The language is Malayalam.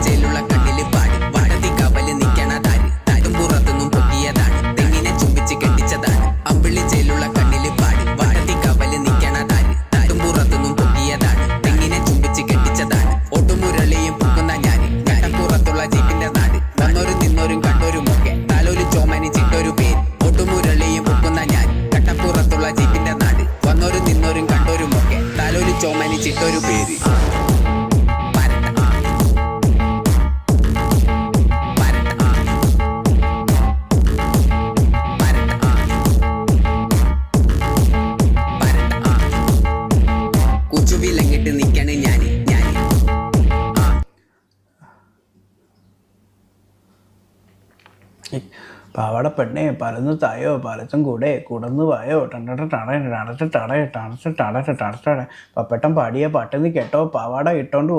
ചേലുള്ള കണ്ണില് പാടി വടതി കവല് നിക്കണതാര് താരും പുറത്തുനിന്നും പൊക്കിയതാണ് തെങ്ങിനെ ചുംബിച്ച് കെട്ടിച്ചതാണ് അമ്പിളി ചേലുള്ള കണ്ണില് പാടി വടതി കവല് നിക്കണതാര് താരും പുറത്തുനിന്നും പൊക്കിയതാണ് തെങ്ങിനെ ചുംബിച്ച് കെട്ടിച്ചതാണ് ഒട്ടുമുരളിയും പൊക്കുന്ന ഞാന് കടപ്പുറത്തുള്ള ജീപ്പിന്റെ നാട് വന്നോരും നിന്നോരും കണ്ടോരുമൊക്കെ തലോലി ചോമനി ചിട്ടൊരു പേര് ഒട്ടുമുരളിയും പൊക്കുന്ന ഞാൻ കടപ്പുറത്തുള്ള ജീപ്പിന്റെ നാട് വന്നോരും നിന്നോരും കണ്ടോരുമൊക്കെ തലോലി ചോമനി ചിട്ടൊരു പേര് കുച്ചുവിലങ്ങിട്ട് നിക്കണ് ഞാന് പാവാട പെണ്ണേ പലന്നു തായോ പലത്തും കൂടെ കുടന്നു വായോ ടണ പപ്പട്ടം പാടിയ പാട്ടെന്ന് കേട്ടോ പാവാട ഇട്ടോണ്ട്